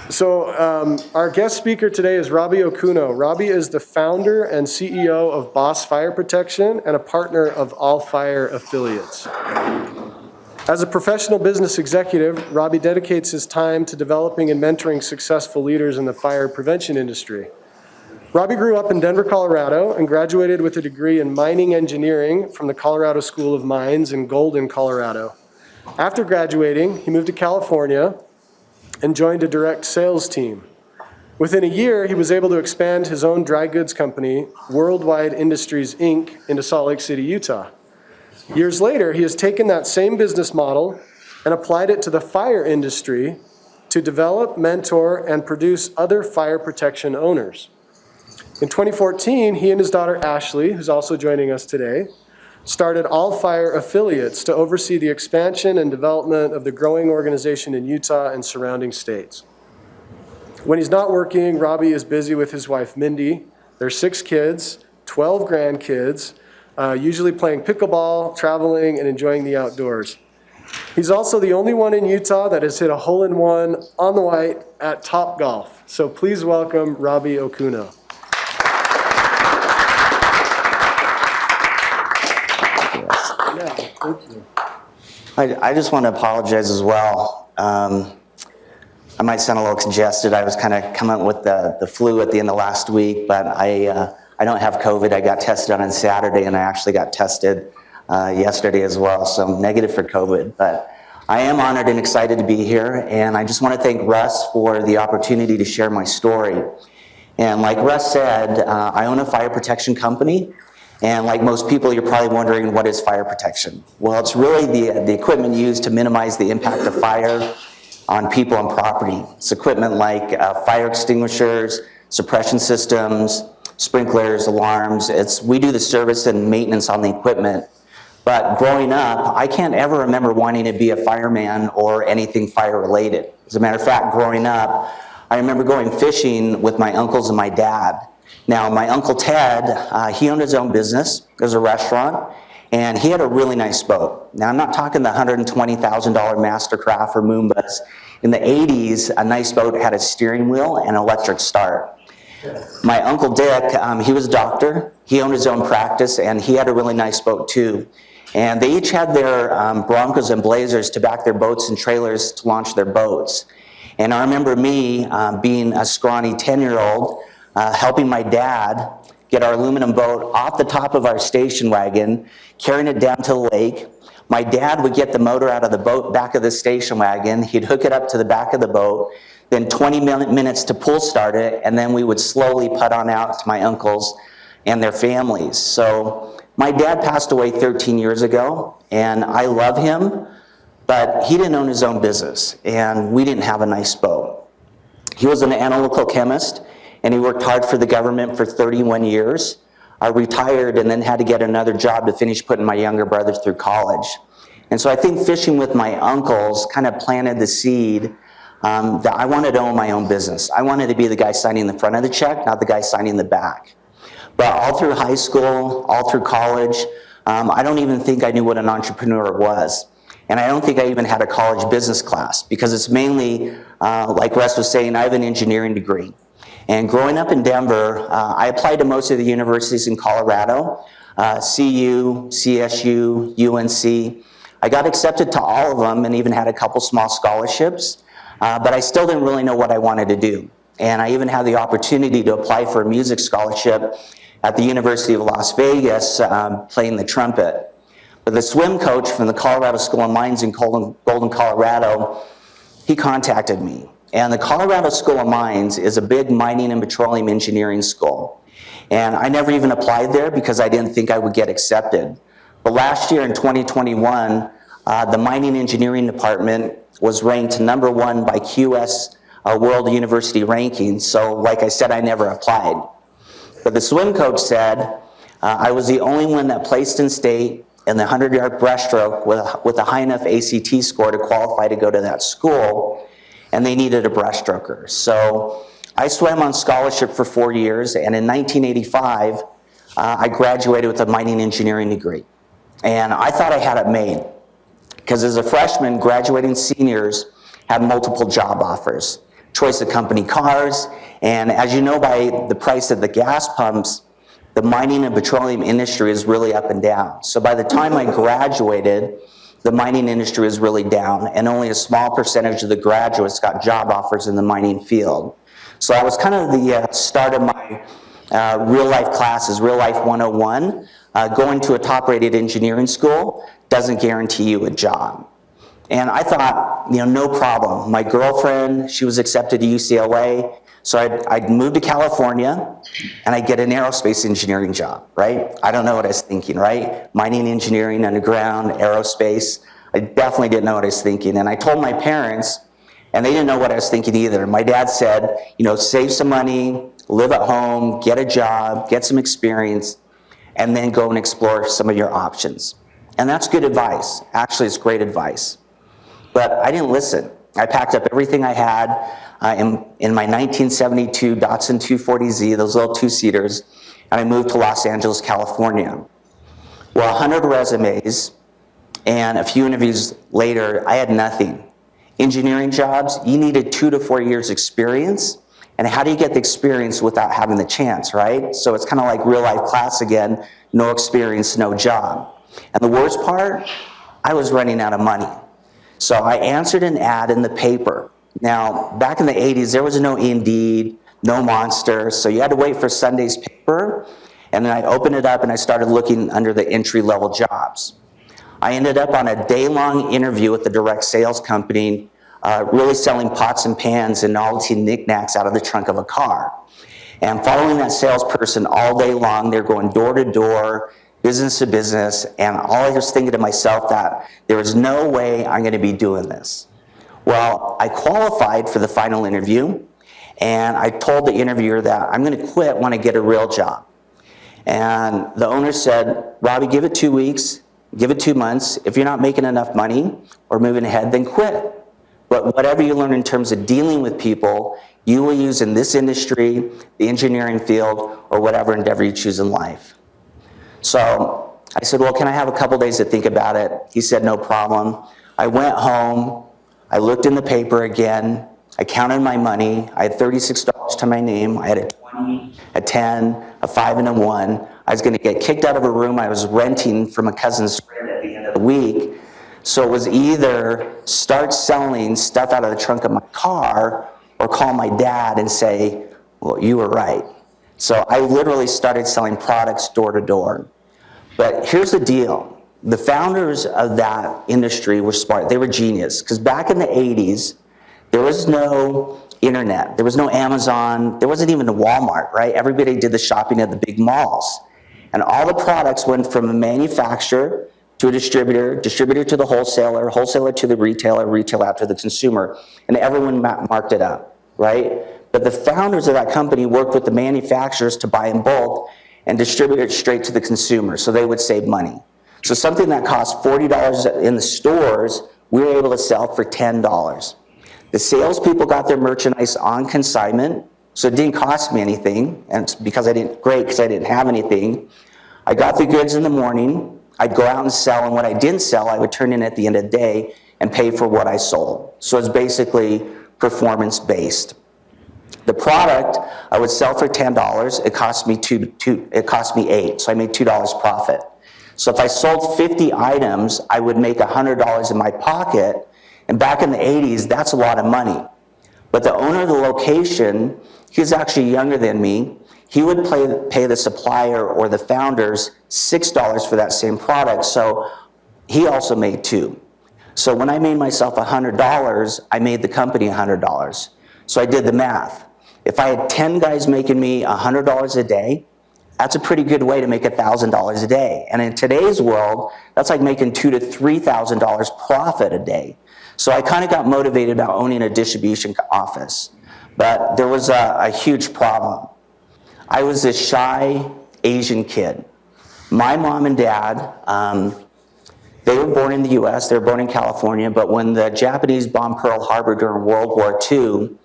So our guest speaker today is Robbie Okuno. Robbie is the founder and CEO of Boss Fire Protection and a partner of All Fire Affiliates. As a professional business executive, Robbie dedicates his time to developing and mentoring successful leaders in the fire prevention industry. Robbie grew up in Denver, Colorado, and graduated with a degree in mining engineering from the Colorado School of Mines in Golden, Colorado. After graduating, he moved to California and joined a direct sales team. Within a year, he was able to expand his own dry goods company, Worldwide Industries, Inc., into Salt Lake City, Utah. Years later, he has taken that same business model and applied it to the fire industry to develop, mentor, and produce other fire protection owners. In 2014, he and his daughter Ashley, who's also joining us today, started All Fire Affiliates to oversee the expansion and development of the growing organization in Utah and surrounding states. When he's not working, Robbie is busy with his wife, Mindy. There's 6 kids, 12 grandkids, usually playing pickleball, traveling, and enjoying the outdoors. He's also the only one in Utah that has hit a hole-in-one on the white at Topgolf. So please welcome Robbie Okuno. Thank you. I just want to apologize as well. I might sound a little congested. I was kind of coming with the flu at the end of last week, but I don't have COVID. I got tested on Saturday, and I actually got tested yesterday as well, so I'm negative for COVID. But I am honored and excited to be here, and I just want to thank Russ for the opportunity to share my story. And like Russ said, I own a fire protection company. And like most people, you're probably wondering, what is fire protection? Well, it's really the equipment used to minimize the impact of fire on people and property. It's equipment like fire extinguishers, suppression systems, sprinklers, alarms. We do the service and maintenance on the equipment. But growing up, I can't ever remember wanting to be a fireman or anything fire related. As a matter of fact, growing up, I remember going fishing with my uncles and my dad. Now, my Uncle Ted, he owned his own business. It was a restaurant, and he had a really nice boat. Now, I'm not talking the $120,000 Mastercraft or Moombas. In the 80s, a nice boat had a steering wheel and electric start. My Uncle Dick, he was a doctor. He owned his own practice, and he had a really nice boat, too. And they each had their Broncos and Blazers to back their boats and trailers to launch their boats. And I remember me being a scrawny 10-year-old, helping my dad get our aluminum boat off the top of our station wagon, carrying it down to the lake. My dad would get the motor out of the boat back of the station wagon. He'd hook it up to the back of the boat, then 20 minutes to pull start it, and then we would slowly put on out to my uncles and their families. So my dad passed away 13 years ago, and I love him, but he didn't own his own business, and we didn't have a nice boat. He was an analytical chemist, and he worked hard for the government for 31 years. I retired and then had to get another job to finish putting my younger brothers through college. And so I think fishing with my uncles kind of planted the seed that I wanted to own my own business. I wanted to be the guy signing the front of the check, not the guy signing the back. But all through high school, all through college, I don't even think I knew what an entrepreneur was. And I don't think I even had a college business class, because it's mainly, like Russ was saying, I have an engineering degree. And growing up in Denver, I applied to most of the universities in Colorado, CU, CSU, UNC. I got accepted to all of them and even had a couple small scholarships, but I still didn't really know what I wanted to do. And I even had the opportunity to apply for a music scholarship at the University of Las Vegas, playing the trumpet. But the swim coach from the Colorado School of Mines in Golden, Colorado, he contacted me. And the Colorado School of Mines is a big mining and petroleum engineering school. And I never even applied there because I didn't think I would get accepted. But last year in 2021, the mining engineering department was ranked #1 by QS World University Rankings. So like I said, I never applied. But the swim coach said I was the only one that placed in state in the 100-yard breaststroke with a high enough ACT score to qualify to go to that school. And they needed a breaststroker. So I swam on scholarship for 4 years, and in 1985, I graduated with a mining engineering degree. And I thought I had it made, because as a freshman, graduating seniors had multiple job offers, choice of company cars, and as you know by the price of the gas pumps, the mining and petroleum industry is really up and down. So by the time I graduated, the mining industry was really down, and only a small percentage of the graduates got job offers in the mining field. So that was kind of the start of my real life classes, Real Life 101. Going to a top-rated engineering school doesn't guarantee you a job. And I thought, no problem. My girlfriend, she was accepted to UCLA, so I'd move to California, and I'd get an aerospace engineering job, right? I don't know what I was thinking, right? Mining engineering, underground, aerospace. I definitely didn't know what I was thinking. And I told my parents, and they didn't know what I was thinking either. My dad said, save some money, live at home, get a job, get some experience, and then go and explore some of your options. And that's good advice. Actually, it's great advice. But I didn't listen. I packed up everything I had in my 1972 Datsun 240Z, those little two-seaters, and I moved to Los Angeles, California. Well, 100 resumes and a few interviews later, I had nothing. Engineering jobs, you needed 2 to 4 years experience. And how do you get the experience without having the chance, right? So it's kind of like real life class again, no experience, no job. And the worst part, I was running out of money. So I answered an ad in the paper. Now, back in the 80s, there was no Indeed, no Monster, so you had to wait for Sunday's paper, and then I opened it up and I started looking under the entry-level jobs. I ended up on a day-long interview with the direct sales company, really selling pots and pans and novelty knickknacks out of the trunk of a car. And following that salesperson all day long, they're going door to door, business to business, and all I was thinking to myself that there is no way I'm going to be doing this. Well, I qualified for the final interview, and I told the interviewer that I'm going to quit when I get a real job. And the owner said, Robbie, give it 2 weeks, give it 2 months. If you're not making enough money or moving ahead, then quit. But whatever you learn in terms of dealing with people, you will use in this industry, the engineering field, or whatever endeavor you choose in life. So I said, well, can I have a couple days to think about it? He said, no problem. I went home, I looked in the paper again, I counted my money, I had $36 to my name, I had a 20, a 10, a 5, and a 1. I was gonna get kicked out of a room I was renting from a cousin's friend at the end of the week. So it was either start selling stuff out of the trunk of my car or call my dad and say, well, you were right. So I literally started selling products door to door. But here's the deal. The founders of that industry were smart. They were genius. Because back in the 80s, there was no internet. There was no Amazon. There wasn't even a Walmart, right? Everybody did the shopping at the big malls. And all the products went from a manufacturer to a distributor, distributor to the wholesaler, wholesaler to the retailer, retailer out to the consumer. And everyone marked it up, right? But the founders of that company worked with the manufacturers to buy in bulk and distribute it straight to the consumer, so they would save money. So something that cost $40 in the stores, we were able to sell for $10. The salespeople got their merchandise on consignment, so it didn't cost me anything, and it's because I didn't have anything. I got the goods in the morning, I'd go out and sell, and what I didn't sell, I would turn in at the end of the day and pay for what I sold. So it's basically performance-based. The product I would sell for $10. It cost me $8, so I made $2 profit. So if I sold 50 items, I would make $100 in my pocket. And back in the 80s, that's a lot of money. But the owner of the location, he was actually younger than me. He would pay the supplier or the founders $6 for that same product. So he also made $2. So when I made myself $100, I made the company $100. So I did the math. If I had 10 guys making me $100 a day, that's a pretty good way to make $1,000 a day. And in today's world, that's like making $2,000 to $3,000 profit a day. So I kind of got motivated about owning a distribution office. But there was a huge problem. I was this shy Asian kid. My mom and dad, they were born in the US, they were born in California, but when the Japanese bombed Pearl Harbor during World War II,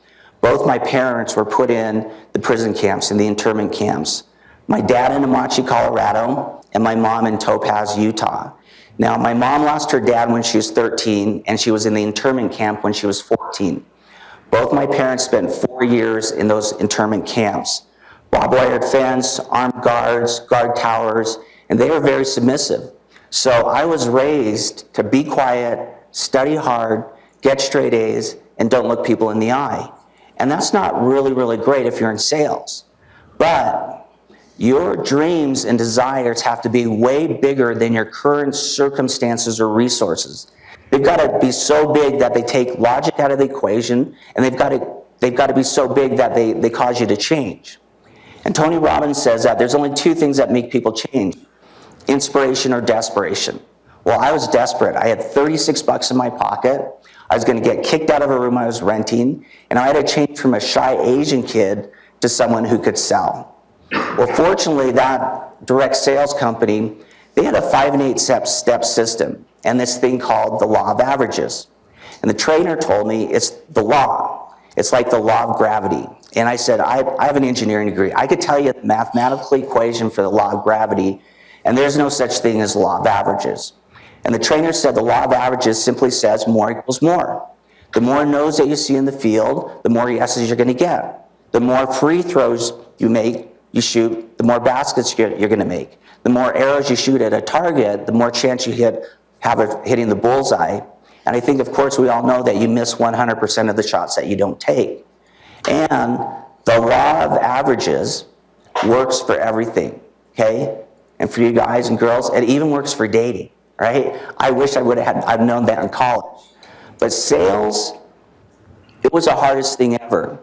both my parents were put in the prison camps, in the internment camps. My dad in Amache, Colorado, and my mom in Topaz, Utah. Now, my mom lost her dad when she was 13, and she was in the internment camp when she was 14. Both my parents spent 4 years in those internment camps. Barbed wire fence, armed guards, guard towers, and they were very submissive. So I was raised to be quiet, study hard, get straight A's, and don't look people in the eye. And that's not really, really great if you're in sales. But your dreams and desires have to be way bigger than your current circumstances or resources. They've got to be so big that they take logic out of the equation, and they've got to be so big that they cause you to change. And Tony Robbins says that there's only two things that make people change: inspiration or desperation. Well, I was desperate. I had $36 in my pocket. I was going to get kicked out of a room I was renting, and I had to change from a shy Asian kid to someone who could sell. Well, fortunately, that direct sales company, they had a 5 and 8 step system, and this thing called the law of averages. And the trainer told me it's the law. It's like the law of gravity. And I said, I have an engineering degree. I could tell you the mathematical equation for the law of gravity, and there's no such thing as the law of averages. And the trainer said the law of averages simply says more equals more. The more no's that you see in the field, the more yeses you're going to get. The more free throws you shoot, the more baskets you're going to make. The more arrows you shoot at a target, the more chance you have of hitting the bullseye. And I think, of course, we all know that you miss 100% of the shots that you don't take. And the law of averages works for everything, okay? And for you guys and girls, it even works for dating, right? I wish I'd known that in college. But sales, it was the hardest thing ever.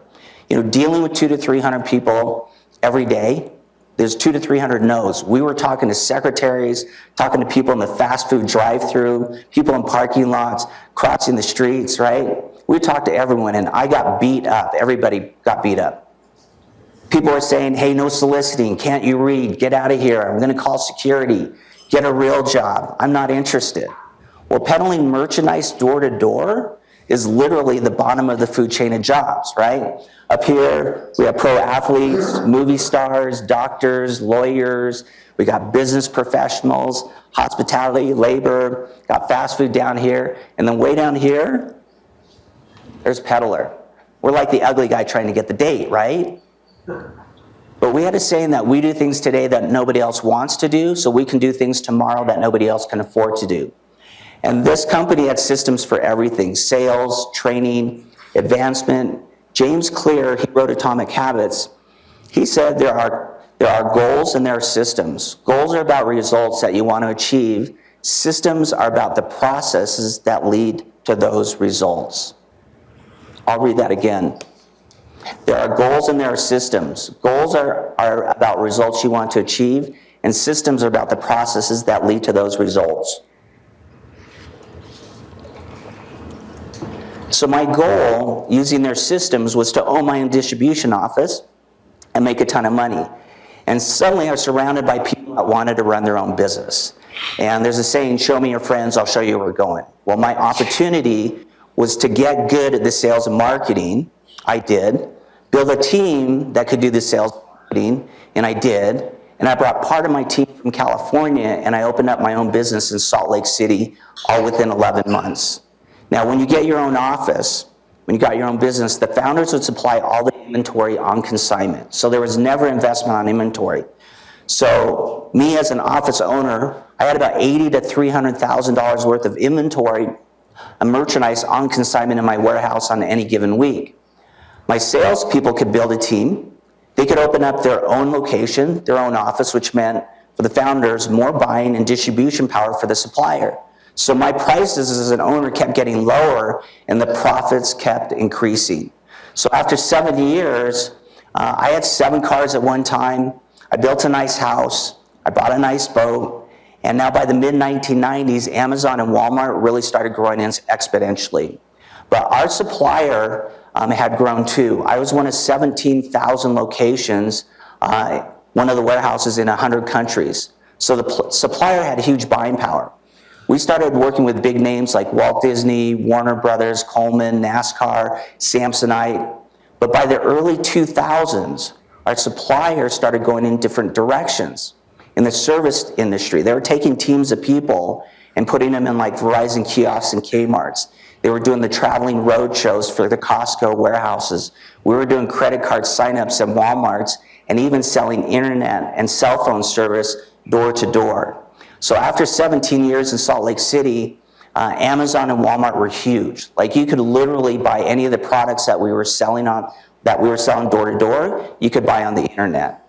Dealing with 200 to 300 people every day, there's 200 to 300 no's. We were talking to secretaries, talking to people in the fast food drive-through, people in parking lots, crossing the streets, right? We talked to everyone, and I got beat up. Everybody got beat up. People were saying, hey, no soliciting, can't you read? Get out of here. I'm going to call security. Get a real job. I'm not interested. Well, peddling merchandise door to door is literally the bottom of the food chain of jobs, right? Up here, we have pro athletes, movie stars, doctors, lawyers. We got business professionals, hospitality, labor, got fast food down here. And then way down here, there's peddler. We're like the ugly guy trying to get the date, right? But we had a saying that we do things today that nobody else wants to do, so we can do things tomorrow that nobody else can afford to do. And this company had systems for everything: sales, training, advancement. James Clear, he wrote Atomic Habits. He said there are goals and there are systems. Goals are about results that you want to achieve. Systems are about the processes that lead to those results. I'll read that again. There are goals and there are systems. Goals are about results you want to achieve, and systems are about the processes that lead to those results. So my goal, using their systems, was to own my own distribution office and make a ton of money. And suddenly I was surrounded by people that wanted to run their own business. And there's a saying, show me your friends, I'll show you where we're going. Well, my opportunity was to get good at the sales and marketing. I did. Build a team that could do the sales and marketing, and I did. And I brought part of my team from California, and I opened up my own business in Salt Lake City, all within 11 months. Now, when you get your own office, when you got your own business, the founders would supply all the inventory on consignment. So there was never investment on inventory. So me as an office owner, I had about $80,000 to $300,000 worth of inventory and merchandise on consignment in my warehouse on any given week. My salespeople could build a team. They could open up their own location, their own office, which meant for the founders more buying and distribution power for the supplier. So my prices as an owner kept getting lower and the profits kept increasing. So after 7 years, I had 7 cars at one time. I built a nice house. I bought a nice boat. And now by the mid-1990s, Amazon and Walmart really started growing exponentially. But our supplier had grown too. I was one of 17,000 locations, one of the warehouses in 100 countries. So the supplier had huge buying power. We started working with big names like Walt Disney, Warner Brothers, Coleman, NASCAR, Samsonite. But by the early 2000s, our suppliers started going in different directions. In the service industry, they were taking teams of people and putting them in like Verizon kiosks and Kmart's. They were doing the traveling road shows for the Costco warehouses. We were doing credit card signups at Walmart's and even selling internet and cell phone service door to door. So after 17 years in Salt Lake City, Amazon and Walmart were huge. Like you could literally buy any of the products that we were selling door to door, you could buy on the internet.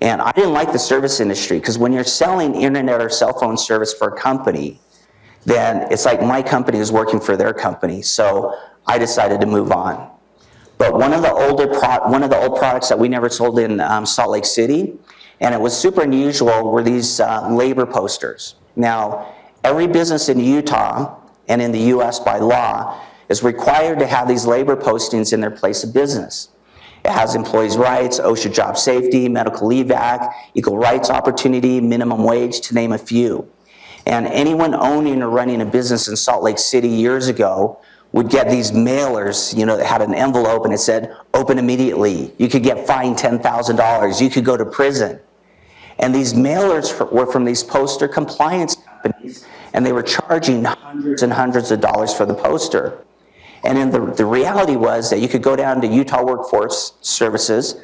And I didn't like the service industry because when you're selling internet or cell phone service for a company, then it's like my company is working for their company. So I decided to move on. But one of the old products that we never sold in Salt Lake City, and it was super unusual, were these labor posters. Now, every business in Utah and in the US by law is required to have these labor postings in their place of business. It has employees' rights, OSHA job safety, medical leave act, equal rights opportunity, minimum wage, to name a few. And anyone owning or running a business in Salt Lake City years ago would get these mailers, that had an envelope and it said, open immediately. You could get fined $10,000. You could go to prison. And these mailers were from these poster compliance companies, and they were charging hundreds and hundreds of dollars for the poster. And then the reality was that you could go down to Utah Workforce Services,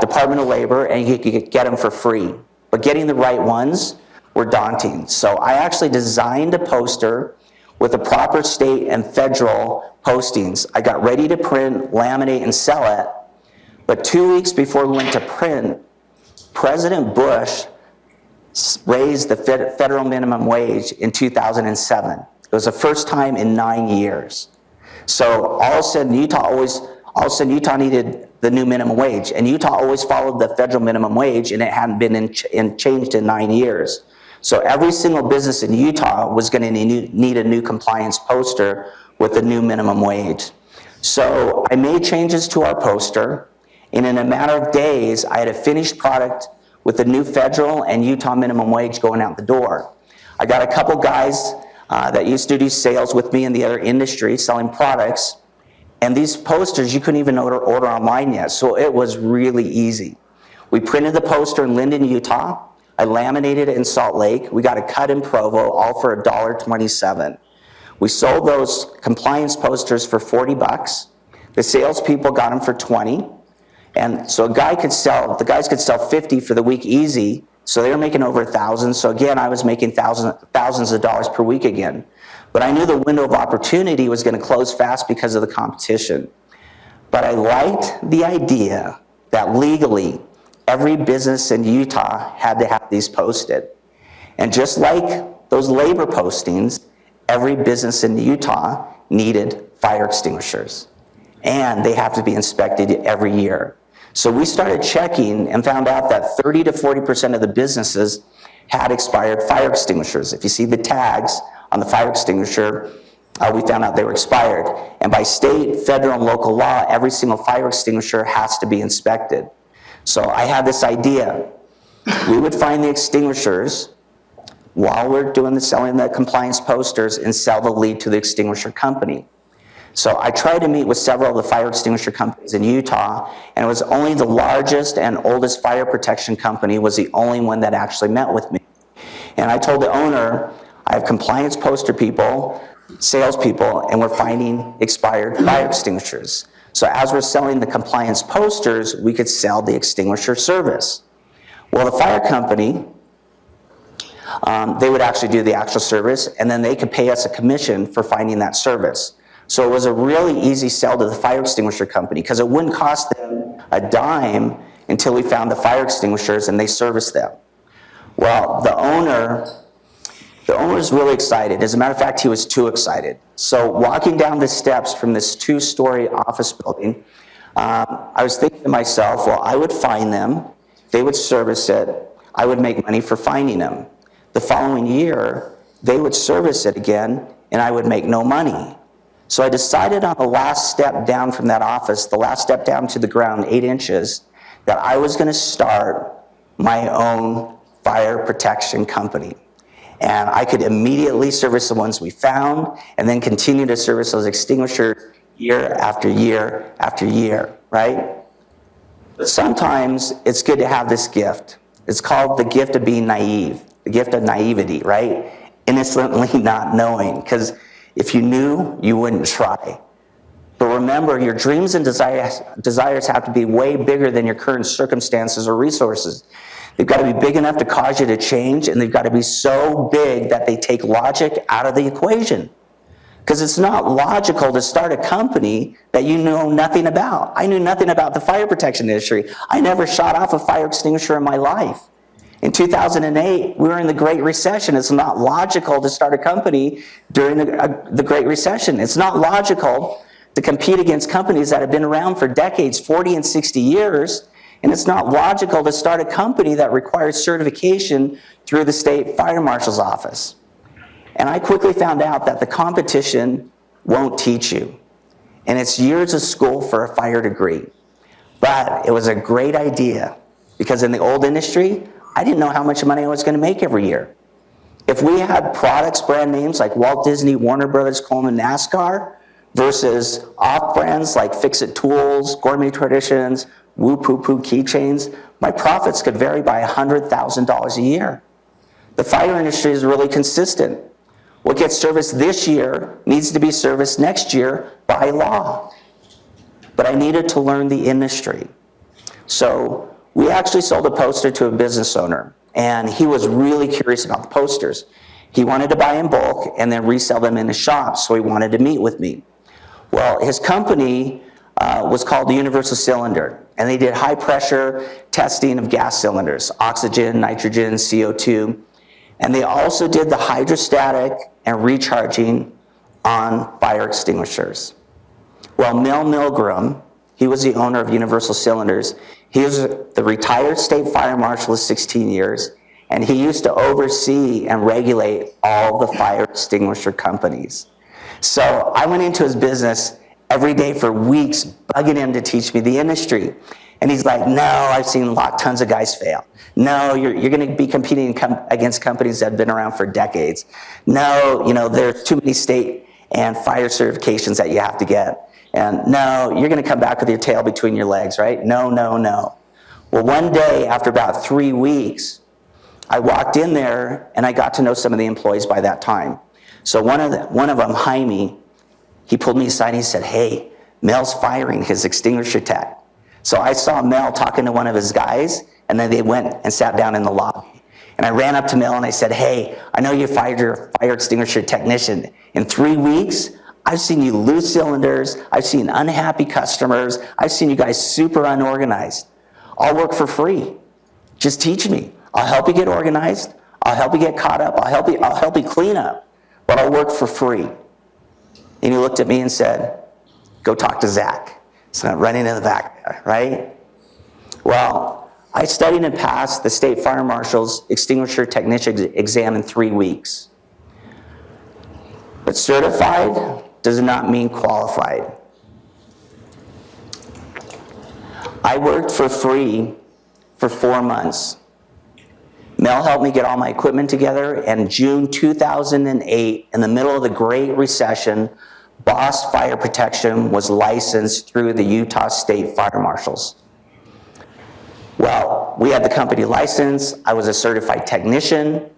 Department of Labor, and you could get them for free. But getting the right ones were daunting. So I actually designed a poster with the proper state and federal postings. I got ready to print, laminate, and sell it. But 2 weeks before we went to print, President Bush raised the federal minimum wage in 2007. It was the first time in 9 years. So all of a sudden, Utah needed the new minimum wage, and Utah always followed the federal minimum wage, and it hadn't been changed in 9 years. So every single business in Utah was going to need a new compliance poster with the new minimum wage. So I made changes to our poster, and in a matter of days, I had a finished product with the new federal and Utah minimum wage going out the door. I got a couple guys that used to do sales with me in the other industry selling products, and these posters you couldn't even order online yet, so it was really easy. We printed the poster in Linden, Utah. I laminated it in Salt Lake. We got it cut in Provo, all for $1.27. We sold those compliance posters for $40. The salespeople got them for $20. And so the guys could sell 50 for the week easy. So they were making over $1,000. So again, I was making thousands of dollars per week again. But I knew the window of opportunity was going to close fast because of the competition. But I liked the idea that legally, every business in Utah had to have these posted. And just like those labor postings, every business in Utah needed fire extinguishers. And they have to be inspected every year. So we started checking and found out that 30 to 40% of the businesses had expired fire extinguishers. If you see the tags on the fire extinguisher, we found out they were expired. And by state, federal, and local law, every single fire extinguisher has to be inspected. So I had this idea. We would find the extinguishers while we're selling the compliance posters and sell the lead to the extinguisher company. So I tried to meet with several of the fire extinguisher companies in Utah, and it was only the largest and oldest fire protection company was the only one that actually met with me. And I told the owner, I have compliance poster people, salespeople, and we're finding expired fire extinguishers. So as we're selling the compliance posters, we could sell the extinguisher service. Well, the fire company, they would actually do the actual service, and then they could pay us a commission for finding that service. So it was a really easy sell to the fire extinguisher company because it wouldn't cost them a dime until we found the fire extinguishers and they serviced them. Well, the owner was really excited. As a matter of fact, he was too excited. So walking down the steps from this 2-story office building, I was thinking to myself, well, I would find them, they would service it, I would make money for finding them. The following year, they would service it again, and I would make no money. So I decided on the last step down from that office, the last step down to the ground, 8 inches, that I was going to start my own fire protection company. And I could immediately service the ones we found and then continue to service those extinguishers year after year after year, right? But sometimes it's good to have this gift. It's called the gift of being naive, the gift of naivety, right? innocently not knowing, because if you knew, you wouldn't try. But remember, your dreams and desires have to be way bigger than your current circumstances or resources. They've got to be big enough to cause you to change, and they've got to be so big that they take logic out of the equation. Because it's not logical to start a company that you know nothing about. I knew nothing about the fire protection industry. I never shot off a fire extinguisher in my life. In 2008, we were in the Great Recession. It's not logical to start a company during the Great Recession. It's not logical to compete against companies that have been around for decades, 40 and 60 years. And it's not logical to start a company that requires certification through the state fire marshal's office. And I quickly found out that the competition won't teach you. And it's years of school for a fire degree. But it was a great idea, because in the old industry, I didn't know how much money I was going to make every year. If we had products, brand names like Walt Disney, Warner Brothers, Coleman, NASCAR, versus off-brands like Fix-It Tools, Gourmet Traditions, Woo Poo Poo keychains, my profits could vary by $100,000 a year. The fire industry is really consistent. What gets serviced this year needs to be serviced next year by law. But I needed to learn the industry. So we actually sold a poster to a business owner, and he was really curious about the posters. He wanted to buy in bulk and then resell them in his shop, so he wanted to meet with me. Well, his company was called the Universal Cylinder, and they did high pressure testing of gas cylinders, oxygen, nitrogen, CO2, and they also did the hydrostatic and recharging on fire extinguishers. Well, Mel Milgram, he was the owner of Universal Cylinders. He was the retired state fire marshal of 16 years, and he used to oversee and regulate all the fire extinguisher companies. So I went into his business every day for weeks, bugging him to teach me the industry. And he's like, no, I've seen tons of guys fail. No, you're going to be competing against companies that have been around for decades. No, there's too many state and fire certifications that you have to get. And no, you're going to come back with your tail between your legs, right? No, no, no. Well, one day, after about 3 weeks, I walked in there and I got to know some of the employees by that time. So one of them, Jaime, he pulled me aside and he said, hey, Mel's firing his extinguisher tech. So I saw Mel talking to one of his guys, and then they went and sat down in the lobby. And I ran up to Mel and I said, hey, I know you fired your fire extinguisher technician. In 3 weeks, I've seen you lose cylinders. I've seen unhappy customers. I've seen you guys super unorganized. I'll work for free. Just teach me. I'll help you get organized. I'll help you get caught up. I'll help you clean up. But I'll work for free. And he looked at me and said, go talk to Zach. So I'm running in the back there, right? Well, I studied and passed the state fire marshal's extinguisher technician exam in 3 weeks. But certified does not mean qualified. I worked for free for 4 months. Mel helped me get all my equipment together, and in June 2008, in the middle of the Great Recession, Boss Fire Protection was licensed through the Utah State Fire Marshals. Well, we had the company license. I was a certified technician,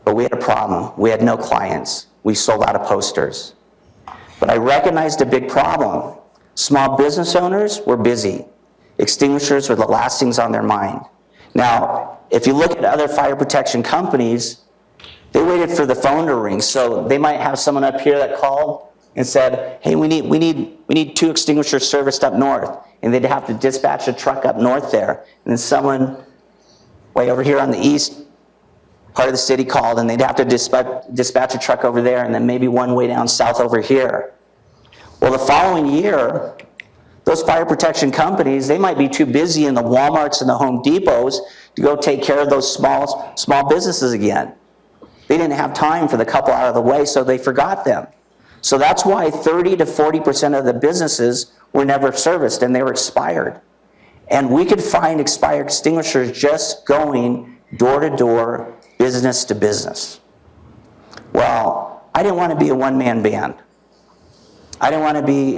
but we had a problem. We had no clients. We sold out of posters. But I recognized a big problem. Small business owners were busy. Extinguishers were the last things on their mind. Now, if you look at other fire protection companies, they waited for the phone to ring. So they might have someone up here that called and said, hey, we need 2 extinguishers serviced up north. And they'd have to dispatch a truck up north there. And then someone way over here on the east part of the city called, and they'd have to dispatch a truck over there, and then maybe one way down south over here. Well, the following year, those fire protection companies, they might be too busy in the Walmarts and the Home Depots to go take care of those small businesses again. They didn't have time for the couple out of the way, so they forgot them. So that's why 30 to 40% of the businesses were never serviced, and they were expired. And we could find expired extinguishers just going door to door, business to business. Well, I didn't want to be a one-man band. I didn't want to be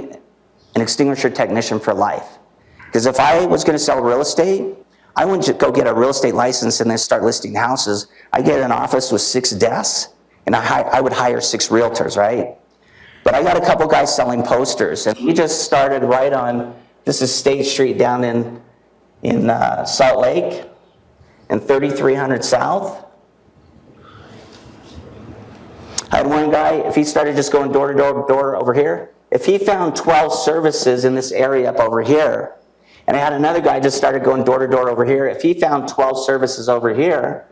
an extinguisher technician for life. Because if I was going to sell real estate, I wouldn't just go get a real estate license and then start listing houses. I get an office with 6 desks, and I would hire 6 realtors, right? But I got a couple guys selling posters, and we just started right on, this is State Street down in Salt Lake, and 3300 South. I had one guy, if he started just going door to door over here, if he found 12 services in this area up over here, and I had another guy just started going door to door over here, if he found 12 services over here,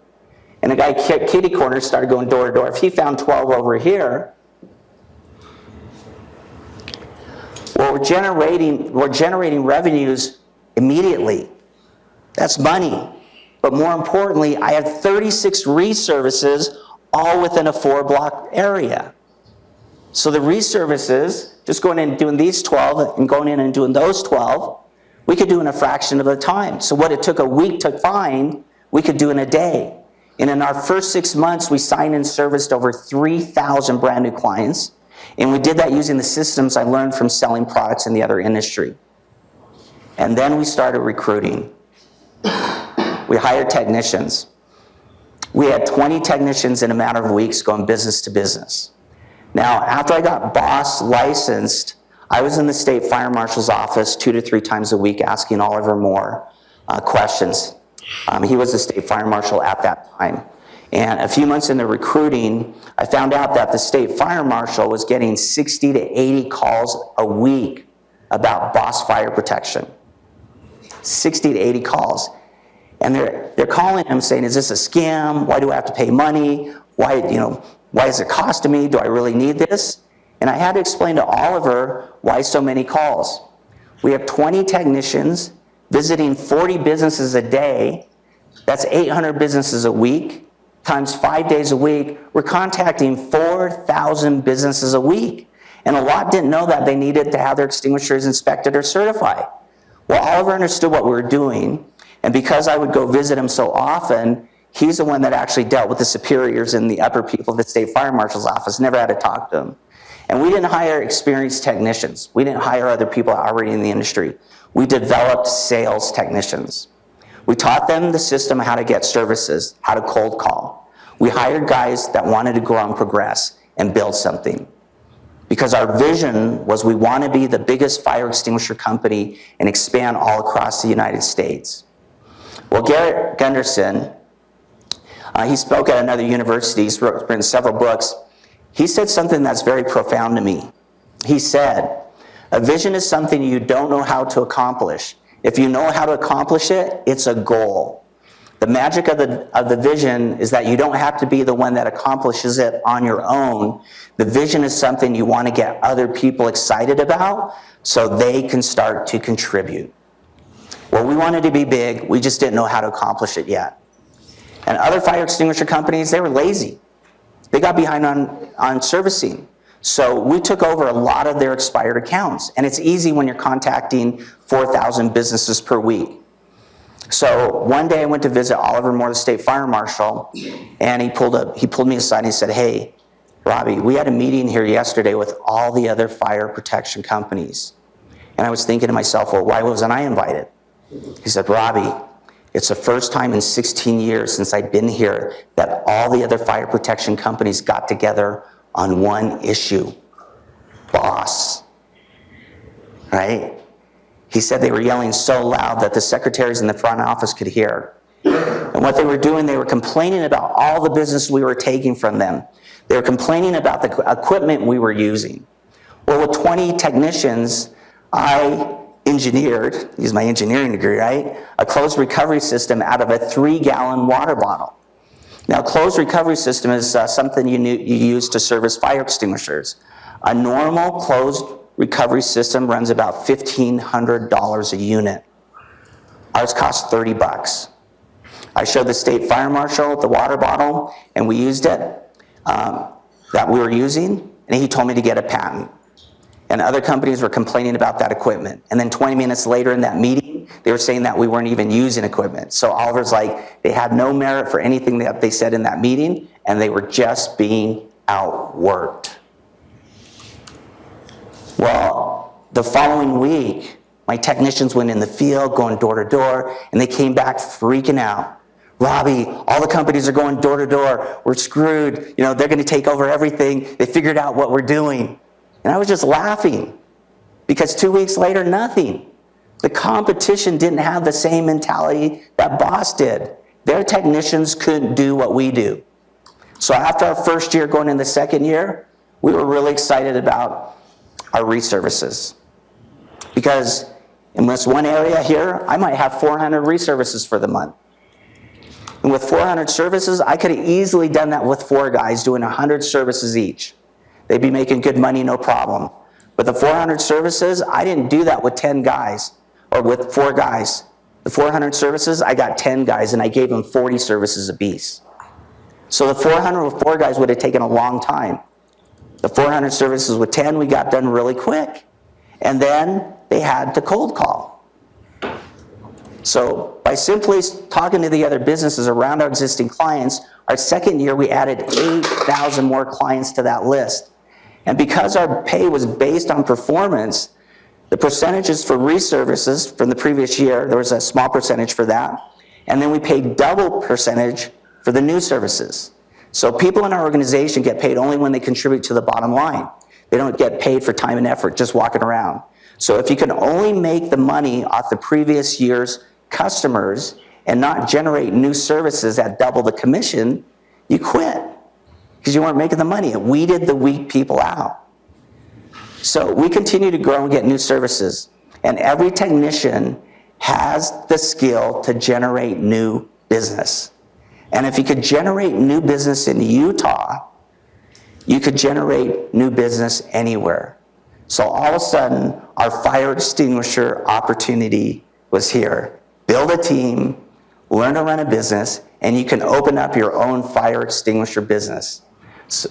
and a guy kitty corner started going door to door, if he found 12 over here, well, we're generating revenues immediately. That's money. But more importantly, I had 36 reservices all within a 4-block area. So the reservices, just going in and doing these 12 and going in and doing those 12, we could do in a fraction of the time. So what it took a week to find, we could do in a day. And in our first 6 months, we signed and serviced over 3,000 brand new clients. And we did that using the systems I learned from selling products in the other industry. And then we started recruiting. We hired technicians. We had 20 technicians in a matter of weeks going business to business. Now, after I got BOSS licensed, I was in the state fire marshal's office 2 to 3 times a week asking Oliver Moore questions. He was the state fire marshal at that time. And a few months into recruiting, I found out that the state fire marshal was getting 60 to 80 calls a week about BOSS fire protection. 60 to 80 calls. And they're calling him saying, is this a scam? Why do I have to pay money? Why is it costing me? Do I really need this? And I had to explain to Oliver why so many calls. We have 20 technicians visiting 40 businesses a day. That's 800 businesses a week, times 5 days a week. We're contacting 4,000 businesses a week. And a lot didn't know that they needed to have their extinguishers inspected or certified. Well, Oliver understood what we were doing. And because I would go visit him so often, he's the one that actually dealt with the superiors and the upper people of the state fire marshal's office, never had to talk to them. And we didn't hire experienced technicians. We didn't hire other people already in the industry. We developed sales technicians. We taught them the system, how to get services, how to cold call. We hired guys that wanted to grow and progress and build something. Because our vision was we want to be the biggest fire extinguisher company and expand all across the United States. Well, Garrett Gunderson, he spoke at another university, he's written several books. He said something that's very profound to me. He said, a vision is something you don't know how to accomplish. If you know how to accomplish it, it's a goal. The magic of the vision is that you don't have to be the one that accomplishes it on your own. The vision is something you want to get other people excited about so they can start to contribute. Well, we wanted to be big, we just didn't know how to accomplish it yet. And other fire extinguisher companies, they were lazy. They got behind on servicing. So we took over a lot of their expired accounts. And it's easy when you're contacting 4,000 businesses per week. So one day I went to visit Oliver Moore, the state fire marshal, and he pulled me aside and he said, hey, Robbie, we had a meeting here yesterday with all the other fire protection companies. And I was thinking to myself, well, why wasn't I invited? He said, Robbie, it's the first time in 16 years since I've been here that all the other fire protection companies got together on one issue, BOSS, right? He said they were yelling so loud that the secretaries in the front office could hear. And what they were doing, they were complaining about all the business we were taking from them. They were complaining about the equipment we were using. Well, with 20 technicians, I engineered, use my engineering degree, right? A closed recovery system out of a 3-gallon water bottle. Now, closed recovery system is something you use to service fire extinguishers. A normal closed recovery system runs about $1,500 a unit. Ours costs $30. I showed the state fire marshal the water bottle, and we used it, that we were using, and he told me to get a patent. And other companies were complaining about that equipment. And then 20 minutes later in that meeting, they were saying that we weren't even using equipment. So Oliver's like, they had no merit for anything that they said in that meeting, and they were just being outworked. Well, the following week, my technicians went in the field, going door to door, and they came back freaking out. Robbie, all the companies are going door to door. We're screwed. They're going to take over everything. They figured out what we're doing. And I was just laughing because 2 weeks later, nothing. The competition didn't have the same mentality that Boss did. Their technicians couldn't do what we do. So after our first year, going into the second year, we were really excited about our reservices. Because in this one area here, I might have 400 reservices for the month. And with 400 services, I could have easily done that with 4 guys doing 100 services each. They'd be making good money, no problem. But the 400 services, I didn't do that with 10 guys or with 4 guys. The 400 services, I got 10 guys and I gave them 40 services apiece. So the 400 with 4 guys would have taken a long time. The 400 services with 10, we got done really quick. And then they had to cold call. So by simply talking to the other businesses around our existing clients, our second year we added 8,000 more clients to that list. And because our pay was based on performance, the percentages for reservices from the previous year, there was a small percentage for that. And then we paid double percentage for the new services. So people in our organization get paid only when they contribute to the bottom line. They don't get paid for time and effort just walking around. So if you can only make the money off the previous year's customers and not generate new services at double the commission, you quit because you weren't making the money. It weeded the weak people out. So we continue to grow and get new services, and every technician has the skill to generate new business. And if you could generate new business in Utah, you could generate new business anywhere. So all of a sudden, our fire extinguisher opportunity was here. Build a team, learn to run a business, and you can open up your own fire extinguisher business. So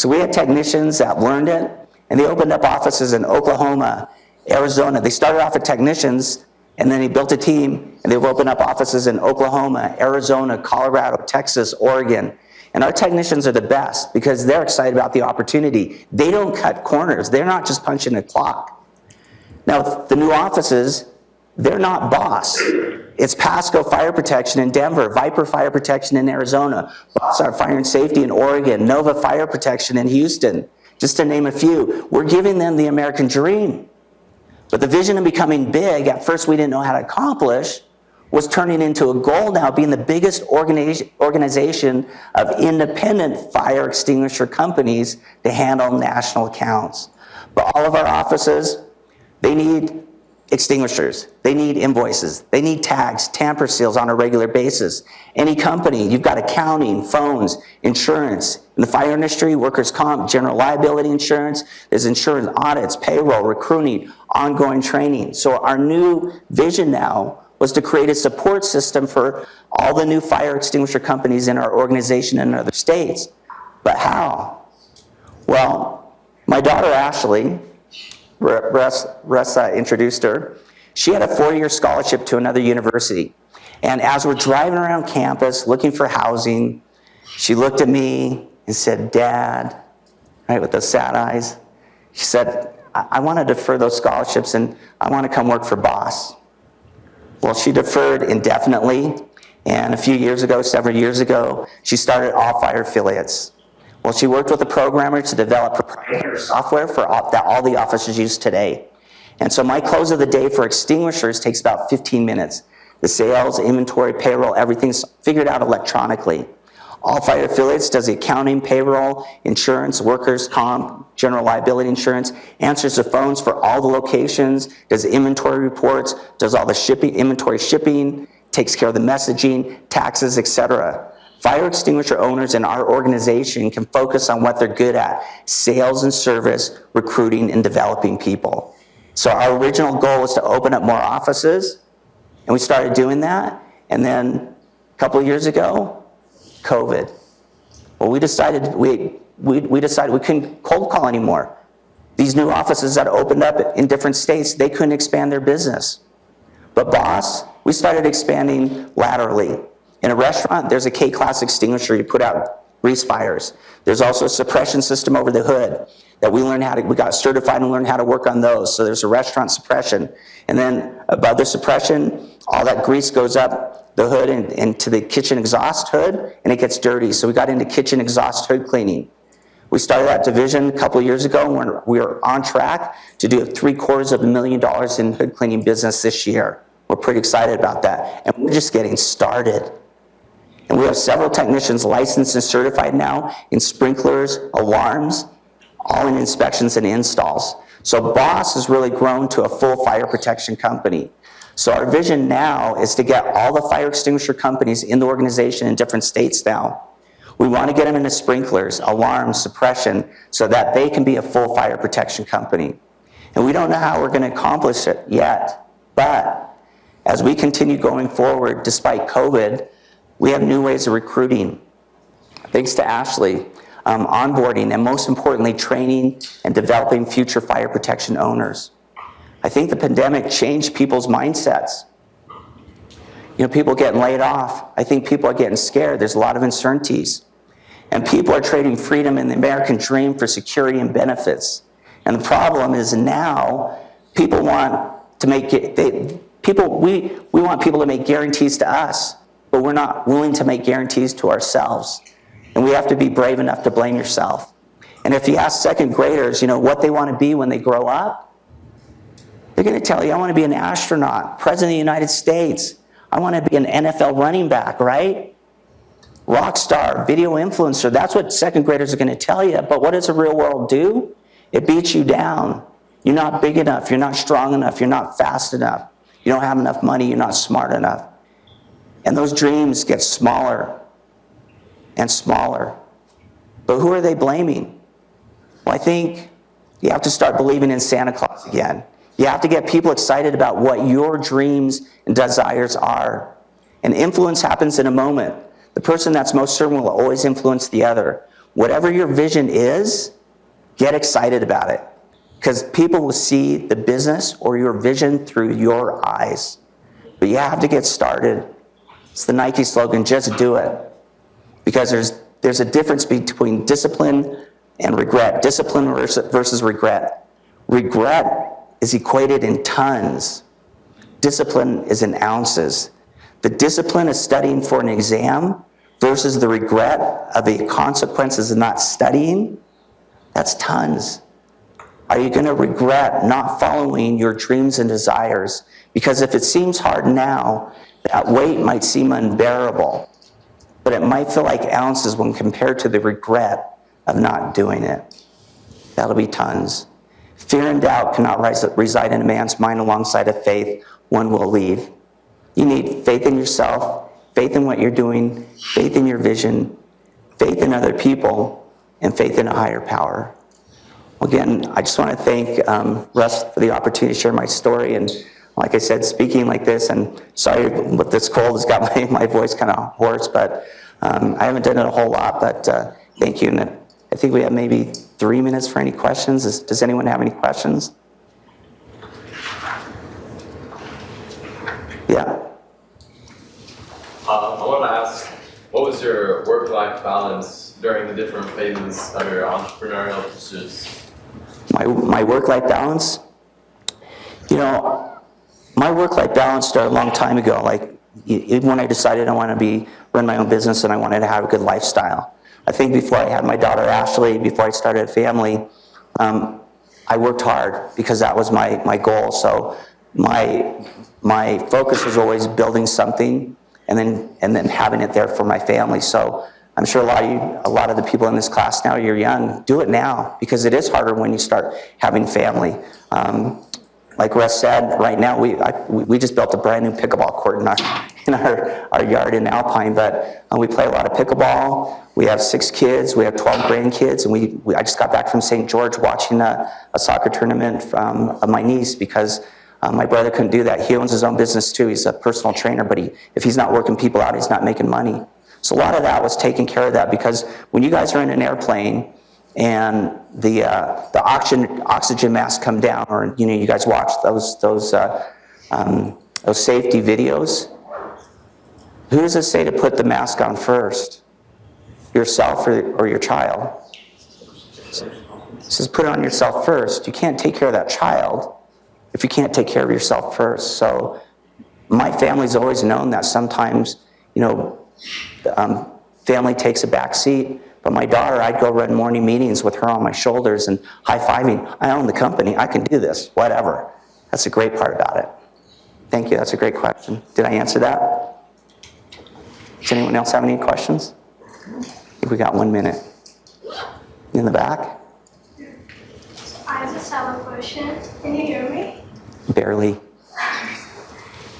we had technicians that learned it, and they opened up offices in Oklahoma, Arizona. They started off with technicians, and then they built a team, and they've opened up offices in Oklahoma, Arizona, Colorado, Texas, Oregon. And our technicians are the best because they're excited about the opportunity. They don't cut corners. They're not just punching a clock. Now, the new offices, they're not Boss. It's Pasco Fire Protection in Denver, Viper Fire Protection in Arizona, Boss Art Fire and Safety in Oregon, Nova Fire Protection in Houston, just to name a few. We're giving them the American dream. But the vision of becoming big, at first we didn't know how to accomplish, was turning into a goal now, being the biggest organization of independent fire extinguisher companies to handle national accounts. But all of our offices, they need extinguishers, they need invoices, they need tags, tamper seals on a regular basis. Any company, you've got accounting, phones, insurance. In the fire industry, workers' comp, general liability insurance, there's insurance audits, payroll, recruiting, ongoing training. So our new vision now was to create a support system for all the new fire extinguisher companies in our organization and in other states. But how? Well, my daughter Ashley, Russ introduced her. She had a 4-year scholarship to another university. And as we're driving around campus looking for housing, she looked at me and said, "Dad," right, with those sad eyes, she said, I want to defer those scholarships and I want to come work for Boss. Well, she deferred indefinitely, and a few years ago, several years ago, she started All Fire Affiliates. Well, she worked with a programmer to develop proprietary software that all the officers use today. And so my close of the day for extinguishers takes about 15 minutes. The sales, inventory, payroll, everything's figured out electronically. All Fire Affiliates does the accounting, payroll, insurance, workers' comp, general liability insurance, answers the phones for all the locations, does inventory reports, does all the shipping, inventory shipping, takes care of the messaging, taxes, etc. Fire extinguisher owners in our organization can focus on what they're good at: sales and service, recruiting, and developing people. So our original goal was to open up more offices, and we started doing that. And then a couple of years ago, COVID. Well, we decided we couldn't cold call anymore. These new offices that opened up in different states, they couldn't expand their business. But Boss, we started expanding laterally. In a restaurant, there's a K-class extinguisher you put out grease fires. There's also a suppression system over the hood that we got certified and learned how to work on those. So there's a restaurant suppression. And then above the suppression all that grease goes up the hood and into the kitchen exhaust hood, and it gets dirty. So we got into kitchen exhaust hood cleaning. We started that division a couple of years ago, and we're on track to do $750,000 in hood cleaning business this year. We're pretty excited about that, and we're just getting started. And we have several technicians licensed and certified now in sprinklers, alarms, all in inspections and installs. So Boss has really grown to a full fire protection company. So our vision now is to get all the fire extinguisher companies in the organization in different states now. We want to get them into sprinklers, alarms, suppression, so that they can be a full fire protection company. And we don't know how we're going to accomplish it yet, but as we continue going forward, despite COVID, we have new ways of recruiting. Thanks to Ashley, onboarding, and most importantly, training and developing future fire protection owners. I think the pandemic changed people's mindsets. People getting laid off. I think people are getting scared. There's a lot of uncertainties. And people are trading freedom and the American dream for security and benefits. And the problem is now people want to make we want people to make guarantees to us, but we're not willing to make guarantees to ourselves. And we have to be brave enough to blame yourself. And if you ask second graders, what they want to be when they grow up, they're going to tell you, I want to be an astronaut, president of the United States. I want to be an NFL running back, right? Rock star, video influencer. That's what second graders are going to tell you. But what does the real world do? It beats you down. You're not big enough. You're not strong enough. You're not fast enough. You don't have enough money. You're not smart enough. And those dreams get smaller and smaller. But who are they blaming? Well, I think you have to start believing in Santa Claus again. You have to get people excited about what your dreams and desires are. And influence happens in a moment. The person that's most certain will always influence the other. Whatever your vision is, get excited about it. Because people will see the business or your vision through your eyes. But you have to get started. It's the Nike slogan, just do it. Because there's a difference between discipline and regret. Discipline versus regret. Regret is equated in tons. Discipline is in ounces. The discipline of studying for an exam versus the regret of the consequences of not studying, that's tons. Are you going to regret not following your dreams and desires? Because if it seems hard now, that weight might seem unbearable, but it might feel like ounces when compared to the regret of not doing it. That'll be tons. Fear and doubt cannot reside in a man's mind alongside of faith. One will leave. You need faith in yourself, faith in what you're doing, faith in your vision, faith in other people, and faith in a higher power. Again, I just want to thank Russ for the opportunity to share my story. And like I said, speaking like this, and sorry, with this cold has got my voice kind of hoarse, but I haven't done it a whole lot, but thank you. And I think we have maybe 3 minutes for any questions. Does anyone have any questions? Yeah. I want to ask, what was your work-life balance during the different phases of your entrepreneurial pursuits? My work-life balance? My work-life balance started a long time ago. Like, even when I decided I wanted to run my own business and I wanted to have a good lifestyle. I think before I had my daughter Ashley, before I started a family, I worked hard because that was my goal. So my focus was always building something and then having it there for my family. So I'm sure a lot of the people in this class now, you're young, do it now because it is harder when you start having family. Like Russ said, right now we just built a brand new pickleball court in our yard in Alpine, but we play a lot of pickleball. We have 6 kids, we have 12 grandkids, and I just got back from St. George watching a soccer tournament of my niece because my brother couldn't do that. He owns his own business too. He's a personal trainer, but if he's not working people out, he's not making money. So a lot of that was taking care of that because when you guys are in an airplane and the oxygen masks come down, or you guys watch those safety videos. Who does it say to put the mask on first? Yourself or your child? It says put it on yourself first. You can't take care of that child if you can't take care of yourself first. So My family's always known that sometimes, family takes a back seat. But my daughter, I'd go run morning meetings with her on my shoulders and high-fiving. I own the company. I can do this, whatever. That's the great part about it. Thank you. That's a great question. Did I answer that? Does anyone else have any questions? I think we got 1 minute. In the back? I just have a question. Can you hear me? Barely.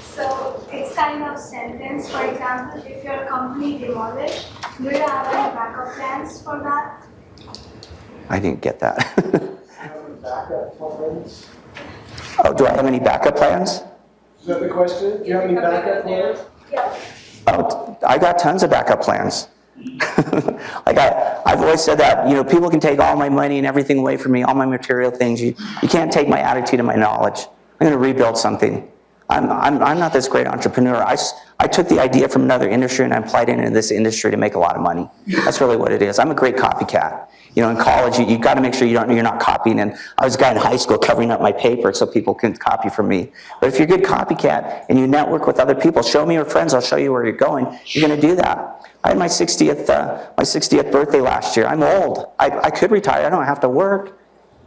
So it's kind of sentence. For example, if your company demolished, do you have any backup plans for that? I didn't get that. Backup plans? Oh, do I have any backup plans? Is that the question? Do you have any backup plans? Yeah. Oh, I got tons of backup plans. I've always said that, people can take all my money and everything away from me, all my material things. You can't take my attitude and my knowledge. I'm going to rebuild something. I'm not this great entrepreneur. I took the idea from another industry and I applied it into this industry to make a lot of money. That's really what it is. I'm a great copycat. In college, you've got to make sure you're not copying. And I was a guy in high school covering up my paper so people couldn't copy from me. But if you're a good copycat and you network with other people, show me your friends, I'll show you where you're going. You're going to do that. I had my 60th birthday last year. I'm old. I could retire. I don't have to work.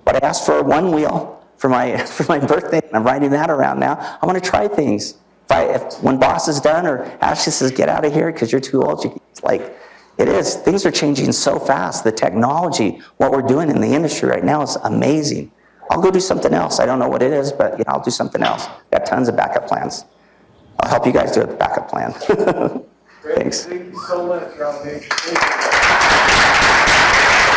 But I asked for one wheel for my birthday. I'm riding that around now. I want to try things. When boss is done or Ashley says, get out of here because you're too old, it's like, it is. Things are changing so fast. The technology, what we're doing in the industry right now is amazing. I'll go do something else. I don't know what it is, but I'll do something else. Got tons of backup plans. I'll help you guys do a backup plan. Great. Thanks. Thank you so much, Robbie. Thank you.